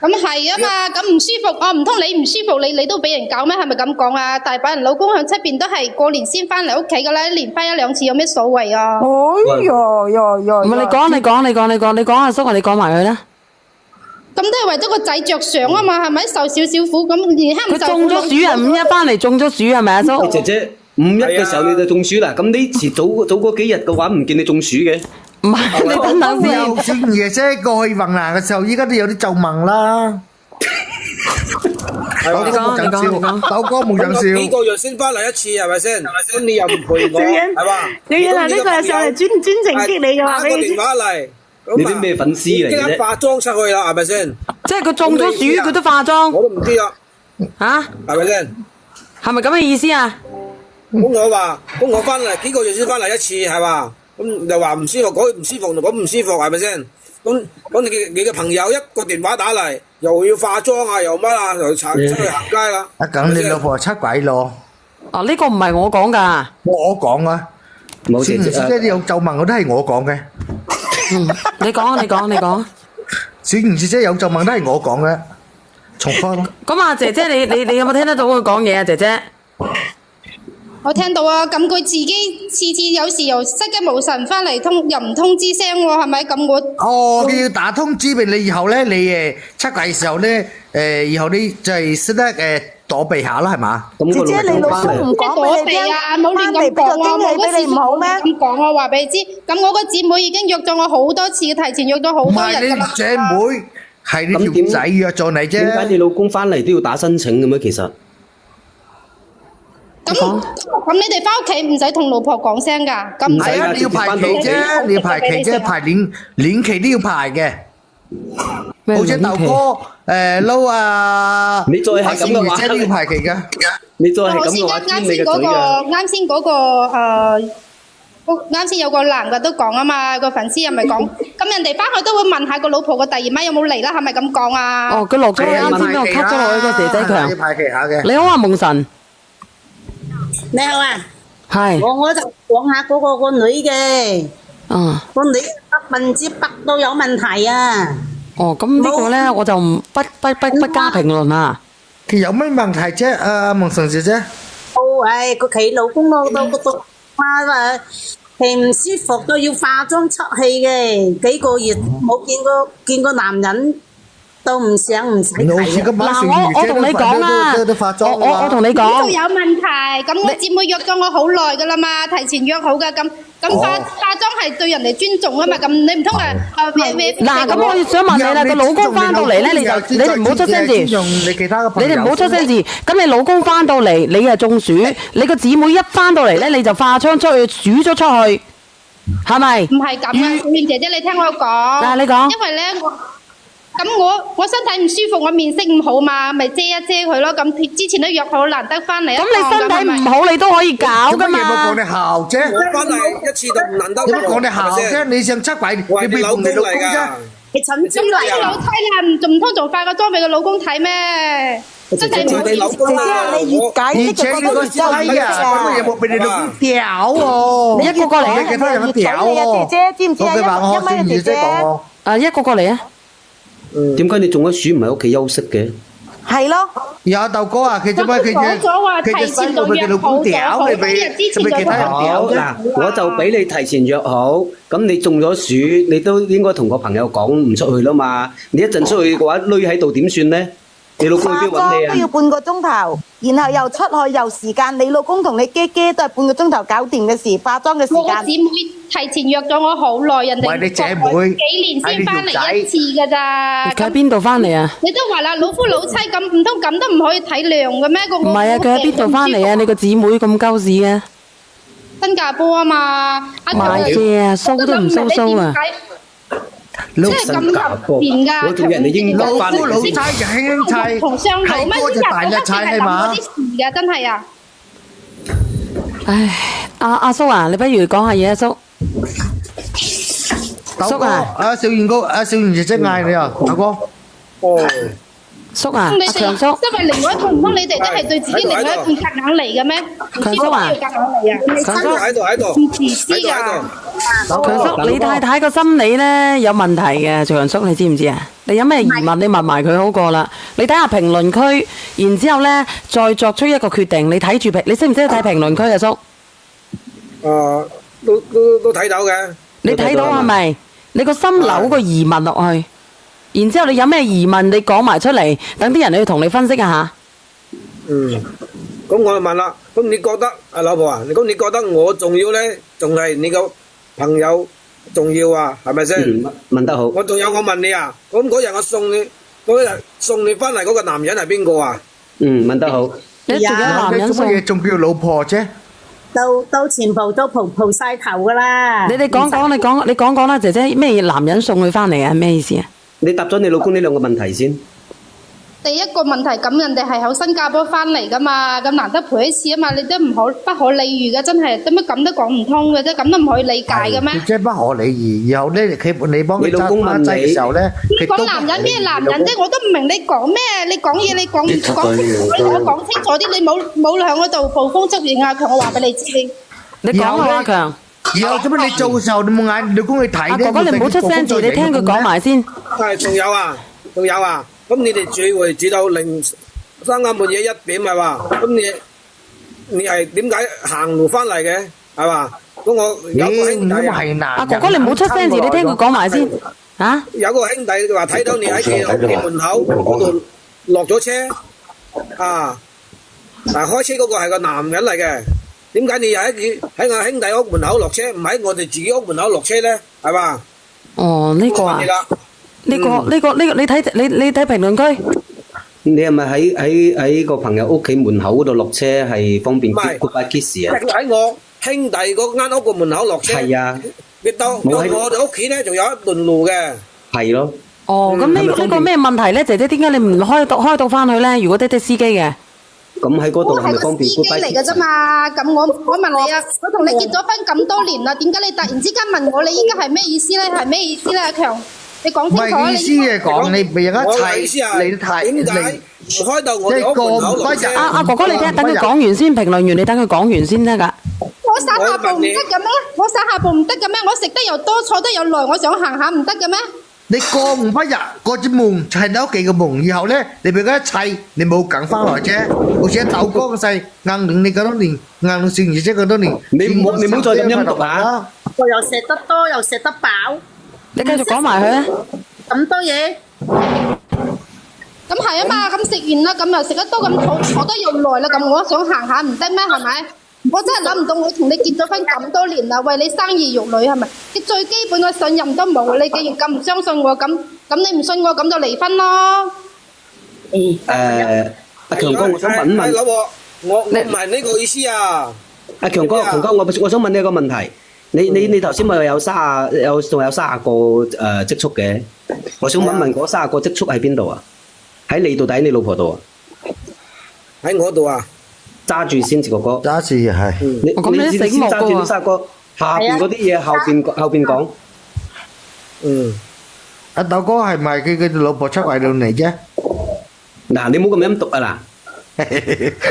咁係啊嘛，咁唔舒服，我唔通你唔舒服，你都俾人搞咩？係咪咁講啊？大把人老公響出邊都係過年先翻嚟屋企噶啦，一年翻1-2次有咩所謂啊？哎呀呀！唔係你講阿叔啊，你講埋佢啦。咁都係為咗個仔着想啊嘛，係咪受少少苦咁？而家唔佢受中咗暑啊，5-1翻嚟中咗暑係咪阿叔？姐姐5-1嘅時候你就中暑啦，咁呢遲早嗰幾日嘅話唔見你中暑嘅。唔係，你等等先。小爺姐過去雲南嘅時候，依家都有啲皺紋啦。你講，豆哥冇人笑。幾個月先翻嚟一次係咪先？咁你又唔陪我係嘛？小遠啊，呢個係上嚟專程激你嘅話打個俾你知。電話嚟，你啲咩粉絲嚟即嘅啫？刻化妝出去啦，係咪先？即係佢中咗暑，佢都化妝我都唔知啊，嚇，係咪先？係咪咁嘅意思啊？咁我翻嚟幾個月先翻嚟一次係嘛？咁又話唔舒服，嗰唔舒服，嗰唔舒服係咪先？咁你嘅朋友一個電話打嚟，又要化妝啊，又乜啊，又出去行街啦。咁你老婆出軌咯？哦，呢個唔係我講㗎，我講啊，冇姐姐小姐有皺紋，我都係我講嘅。你講。小賢姐姐有皺紋都係我講嘅，重複咯。咁啊，姐姐你有冇聽得到佢講嘢啊？姐姐。我聽到啊，咁佢自己次有時又失驚無神翻嚟又唔通知聲喎，係咪咁我？佢要打通知俾你，以後咧你出軌嘅時候咧，以後你就係識得躲避下啦，係嘛？姐姐，你老公唔講俾你聽，冇亂咁講啊！驚喜俾你唔好咩？咁講我話俾你知，咁我個姊妹已經約咗我好多次，提前約咗好唔係你多日㗎啦。姐妹，係你條仔約咗你啫。點解你老公翻嚟都要打申請嘅咩？其實咁你哋翻屋企唔使同老婆講聲㗎，咁唔使係啊，你要排期啫，你要排期啫，排年期都要排嘅。好似豆哥撈啊，你再係咁嘅話，姐都要排期㗎。你再係好似咁嘅話，啱先嗰個，啱先有個男嘅都講啊嘛，個粉絲又咪講，咁人哋翻去都會問下個老婆個第二晚有冇嚟啦，係咪咁講啊？哦，佢落咗啱先俾我 cut 咗落去個姐姐強。要排期下嘅。你好啊，夢神。你好啊，係。我就講下嗰個女嘅，個女100%都有問題啊。哦，咁呢個咧我就不加評論啦。佢有咩問題啫？夢神姐姐。個佢老公都話係唔舒服都要化妝出去嘅，幾個月冇見過男人。都唔想唔使睇。嗱，我同你講啦，我同你講。呢度有問題，咁我姊妹約咗我好耐噶啦嘛，提前約好噶，咁化妝係對人哋尊重啊嘛，咁你唔通嗱，咁我想問你啦，個老公翻到嚟咧，你哋唔好出聲字。你哋唔好出聲字。咁你老公翻到嚟，你又中暑，你個姊妹一翻到嚟咧，你就化妝出去，煮咗出去，係咪？唔係咁啊，小燕姐姐，你聽我講。嗱，你講。因為咧我身體唔舒服，我面色唔好嘛，咪遮一遮佢咯。咁之前都約好，難得翻嚟。咁你身體唔好，你都可以搞噶嘛？有乜嘢冇講你姣啫？我翻嚟一次就唔難得。有乜講你姣啫？你想出軌，你俾老公啫？你趁咁嚟老妻啦，唔通仲化個妝俾個老公睇咩？身體唔好。你老公啊，你越解釋就覺得越周圍啊！乜嘢冇俾你老公屌喎？你一個過嚟啊！你其他人都屌喎！姐姐知唔知啊？一米姐姐。一個過嚟啊！點解你中咗暑唔喺屋企休息嘅？係咯，有豆哥啊，佢做乜佢提前就約好咗，好多日之前就約好。嗱，我就俾你提前約好，咁你中咗暑，你都應該同個朋友講唔出去啦嘛。你一陣出去嘅話，匿喺度點算咧？你老公去邊揾你啊？化妝都要半個鐘頭，然後又出去又時間，你老公同你姐姐都係半個鐘頭搞掂嘅事，化妝嘅時間。我姊妹提前約咗我好耐，人哋喂你姐妹幾年先翻嚟一次㗎咋？佢喺邊度翻嚟啊？你都話啦，老夫老妻咁，唔通咁都唔可以體諒嘅咩？唔係啊，佢喺邊度翻嚟啊？你個姊妹咁鳩屎嘅？新加坡啊嘛，買嘢啊，蘇都唔蘇蘇啊！即係咁入邊㗎，我仲人哋英國翻嚟老夫老妻就兄妻，同相好咩？就大日妻係嘛？啲事㗎，真係啊！唉，阿叔啊，你不如講下嘢啊，叔。叔啊，小賢哥，小賢姐姐嗌你啊，大哥。叔啊，你哋強叔。因為另外一半唔通你哋都係對自己另外一半夾硬嚟嘅咩？強叔啊，夾硬嚟啊！強叔喺度。唔自私㗎。強叔，你太太個心理咧有問題嘅，強叔你知唔知啊？你有咩疑問你問埋佢好過啦。你睇下評論區，然之後咧再作出一個決定。你睇住你識唔識睇評論區啊，叔？都睇到嘅。你睇到係咪？你個心留個疑問落去，然之後你有咩疑問你講埋出嚟，等啲人去同你分析一下。咁我就問啦，咁你覺得啊老婆啊，咁你覺得我重要咧，仲係你個朋友重要啊？係咪先？問得好。我問你啊，咁嗰日我送你翻嚟嗰個男人係邊個啊？問得好。你仲有男人送？做乜嘢仲叫老婆啫？都全部都蒲晒頭噶啦。你講啦，姐姐咩男人送佢翻嚟啊？咩意思啊？你答咗你老公呢兩個問題先。第一個問題咁，人哋係喺新加坡翻嚟噶嘛，咁難得陪一次啊嘛，你都不可理喻嘅，真係點解咁都講唔通嘅啫？咁都唔可以理解嘅咩？即係不可理喻。然後咧，你幫佢揸花劑嘅時候咧，講男人咩男人啫？我都唔明你講咩？你講嘢你講清楚，我講清楚啲，你冇喺嗰度捕風捉影啊！強，我話俾你知你講啊，阿強。然後做乜你做嘅時候你冇嗌你老公去睇咧？阿哥哥你唔好出聲住，你聽佢講埋先。係，仲有啊！咁你哋聚會住到3更半夜1點係嘛？咁你係點解行路翻嚟嘅係嘛？咁我有個兄弟阿哥哥你唔好出聲住，你聽佢講埋先。嚇？有個兄弟話睇到你喺屋企門口嗰度落咗車啊！但係開車嗰個係個男人嚟嘅，點解你又喺我兄弟屋門口落車，唔喺我哋自己屋門口落車咧？係嘛？哦，呢個啊。呢個你睇評論區，你係咪喺個朋友屋企門口嗰度落車係方便 goodbye kiss 啊？喺我兄弟嗰間屋個門口落車。係啊，你到我哋屋企咧，仲有一段路嘅。係咯。哦，咁呢個咩問題咧？姐姐點解你唔開到翻去咧？如果的司機嘅。咁喺嗰度係咪方便 goodbye kiss？嚟嘅啫嘛，咁我問你啊，我同你結咗婚咁多年啦，點解你突然之間問我，你依家係咩意思咧？係咩意思咧，阿強？你講清楚。唔係意思係講你咪有一齊你睇點解開到我哋屋門口落車？阿哥哥你聽，等佢講完先，評論完你等佢講完先得㗎。我散下步唔得嘅咩？我散下步唔得嘅咩？我食得又多，坐得又耐，我想行下唔得嘅咩？你過唔翻入嗰隻門就係你屋企嘅門，然後咧你俾佢一砌，你冇揀翻來啫。好似豆哥咁細，硬領你咁多年，硬領少兒姐咁多年，你唔好再咁陰毒啊！我又食得多，又食得飽。你繼續講埋佢啊！咁多嘢。咁係啊嘛，咁食完啦，咁又食得多，咁坐得又耐啦，咁我想行下唔得咩？係咪？我真係諗唔到，我同你結咗婚咁多年啦，為你生兒育女係咪？你最基本嘅信任都冇，你既然咁唔相信我，咁你唔信我，咁就離婚咯。阿強哥，我想問問，老婆，我唔係呢個意思啊。阿強哥，我想問你一個問題。你頭先咪仲有30個積蓄嘅？我想問嗰30個積蓄喺邊度啊？喺你度定喺你老婆度啊？喺我度啊！揸住先，哥哥。揸住係。你先揸住呢30個，下邊嗰啲嘢後邊講。阿豆哥係咪佢老婆出賣到你啫？嗱，你唔好咁陰毒啊嗱！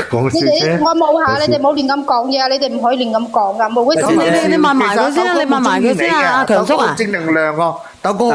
講笑啫。我冇下，你哋冇亂咁講嘢，你哋唔可以亂咁講噶，冇嗰啲。你問埋佢先啦，你問埋佢先啊，阿強叔啊。正能量喎，豆哥。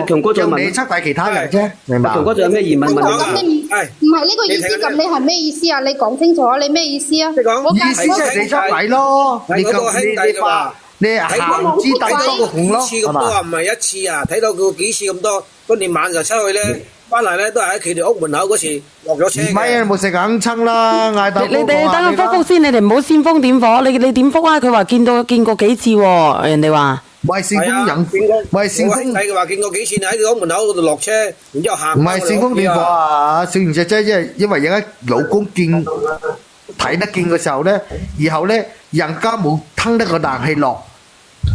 強哥再問。你出賣其他人啫，明白？強哥仲有咩疑問問我？咁你唔係呢個意思，咁你係咩意思啊？你講清楚，你咩意思啊？意思即係你出賣咯，你話你行之第多個紅咯，幾次咁多啊？唔係一次啊，睇到佢幾次咁多，嗰年晚就出去咧。翻嚟咧都係喺佢哋屋門口嗰時落咗車。唔係啊，冇食硬撐啦，嗌豆哥。你等佢覆先，你哋唔好煽風點火。你點覆啊？佢話見過幾次喎，人哋話。唔係煽風引火，唔係煽風。兄弟佢話見過幾次，喺佢屋門口嗰度落車，然之後行。唔係煽風點火啊！小賢姐姐，因為而家老公睇得見嘅時候咧，然後咧人家冇吞得個啖氣落，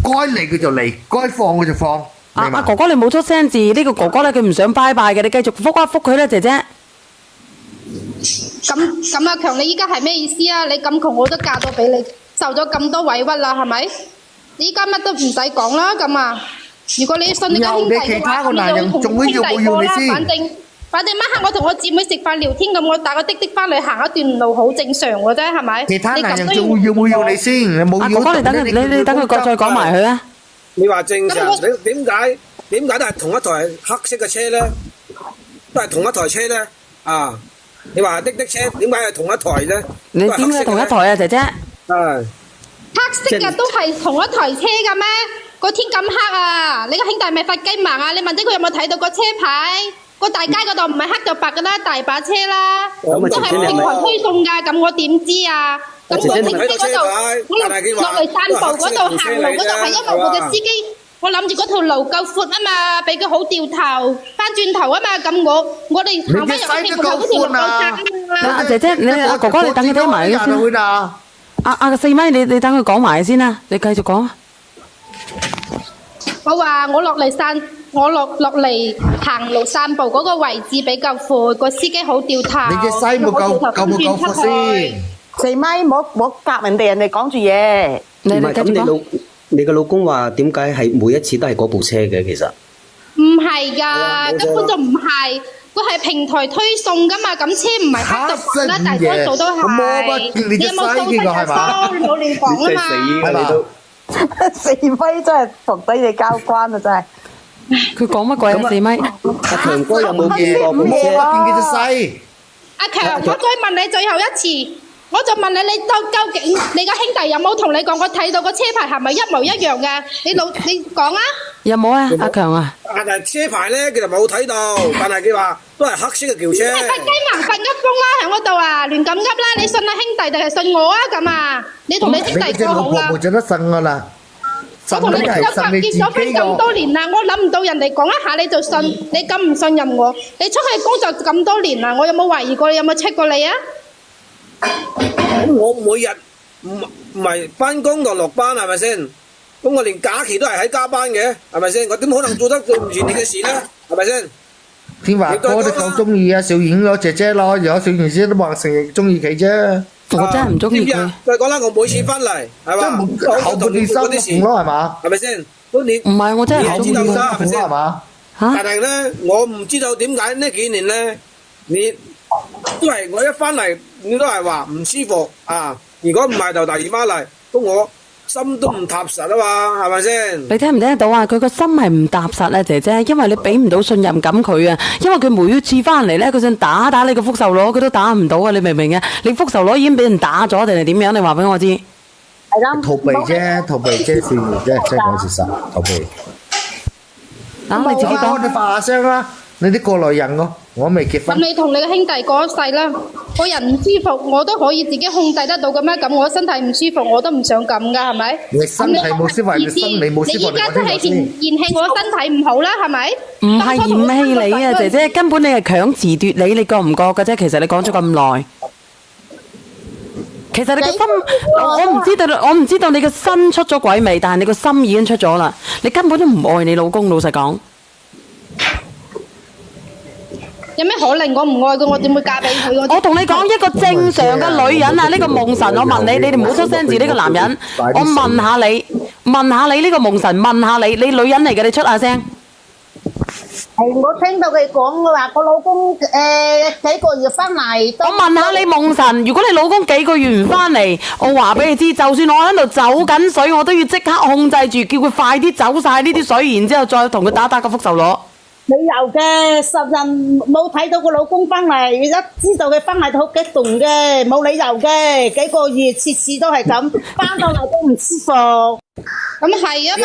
該嚟佢就嚟，該放佢就放。阿哥哥你冇出聲字，呢個哥哥咧佢唔想拜拜嘅，你繼續覆一覆佢啦，姐姐。咁阿強，你依家係咩意思啊？你咁窮我都嫁咗俾你，受咗咁多委屈啦，係咪？你依家乜都唔使講啦，咁啊！如果你信你個兄弟嘅話，咁你就同兄弟過啦，反正晚黑我同我姊妹食飯聊天咁，我打個滴滴翻嚟行一段路好正常嘅啫，係咪？其他男人你咁都仲要唔要你先？你冇要阿哥哥，你等佢，你等佢再講埋佢啊！你話正常，你點解都係同一台黑色嘅車咧？都係同一台車咧？啊！你話滴滴車點解係同一台啫？你點解同一台啊，姐姐？係黑色嘅都係同一台車嘅咩？個天咁黑啊！你個兄弟咪發雞盲啊！你問啲佢有冇睇到個車牌？個大街嗰度唔係黑就白噶啦，大把車啦，都係平台推送㗎。咁我點知啊？咁我停車嗰度，我落嚟散步嗰度行路嗰度，係因為我嘅司機，我諗住嗰條路夠闊啊嘛，俾佢好掉頭，翻轉頭啊嘛。咁我哋行翻入去平台嗰條路夠窄啊嘛。阿姐姐，你阿哥哥，你等佢聽埋先。會啊！阿四咪，你等佢講埋先啦，你繼續講。我話我落嚟行路散步嗰個位置比較闊，個司機好掉頭。你嘅西冇夠闊先。四咪，冇夾人哋講住嘢。你唔係咁，繼續講。你個老公話點解係每一次都係嗰部車嘅？其實唔係㗎，根本就唔係，佢係平台推送㗎嘛。咁車唔係黑就白啦，大多數都係。你有冇收分啊？收，你冇亂講啊嘛。係你都。四咪真係同低你交關啊！真係。佢講乜鬼啊？四咪。阿強哥有冇見過部車？見幾隻西？阿強，我再問你最後一次，我就問你，究竟你個兄弟有冇同你講，我睇到個車牌係咪一模一樣嘅？你講啊？有冇啊？阿強啊？但係車牌咧，佢就冇睇到，但係佢話都係黑色嘅轎車。你發雞盲發噏風啦，喺嗰度啊，亂咁噏啦！你信阿兄弟定係信我啊？咁啊，你同你兄弟講好啦。冇得信㗎啦。我同你結咗婚咁多年啦，我諗唔到人哋講一下你就信，你咁唔信任我，你出去工作咁多年啦，我有冇懷疑過你？有冇 check 過你啊？咁我每日唔係翻工就落班係咪先？咁我連假期都係喺加班嘅，係咪先？我點可能做得對唔住你嘅事咧？係咪先？天華哥都夠中意啊，小燕咯，姐姐咯，有小燕姐都話成日中意佢啫。我真係唔中意佢。再講啦，我每次翻嚟係嘛，後半段收嗰啲咯係嘛？係咪先？咁你唔係，我真係你知道啦，係咪先？係嘛？嚇！但係咧，我唔知道點解呢幾年咧，你都係我一翻嚟，你都係話唔舒服啊！如果唔係就大姨媽嚟，咁我心都唔踏實啊嘛，係咪先？你聽唔聽得到啊？佢個心係唔踏實啊，姐姐，因為你俾唔到信任感佢啊。因為佢每一次翻嚟咧，佢想打你個福壽螺，佢都打唔到啊！你明唔明啊？你福壽螺已經俾人打咗定係點樣？你話俾我知。係啦。逃避啫，少爺啫，即係講事實，逃避。啊，你自己講。我哋發下聲啦，你啲過來人喎，我未結婚。咁你同你嘅兄弟過咗世啦，個人唔舒服，我都可以自己控制得到嘅咩？咁我身體唔舒服，我都唔想咁噶，係咪？你身體冇舒服，你心理冇舒服，你依家都係嫌棄我身體唔好啦，係咪？唔係嫌棄你啊，姐姐，根本你係強詞奪理，你覺唔覺嘅啫？其實你講咗咁耐，其實你個心，我唔知道你個身出咗軌未，但係你個心已經出咗啦。你根本都唔愛你老公，老實講。有咩可能我唔愛佢，我點會嫁俾佢？我同你講一個正常嘅女人啊，呢個夢神，我問你，你哋唔好出聲字。呢個男人，我問下你呢個夢神，問下你女人嚟嘅，你出下聲。係我聽到佢講話，我老公幾個月翻嚟。我問下你夢神，如果你老公幾個月唔翻嚟，我話俾你知，就算我喺度走緊水，我都要即刻控制住，叫佢快啲走晒呢啲水，然之後再同佢打個福壽螺。旅遊嘅10日冇睇到個老公翻嚟，一知道佢翻嚟都好激動嘅，冇理由嘅，幾個月次次都係咁，翻到嚟都唔舒服。咁係啊嘛。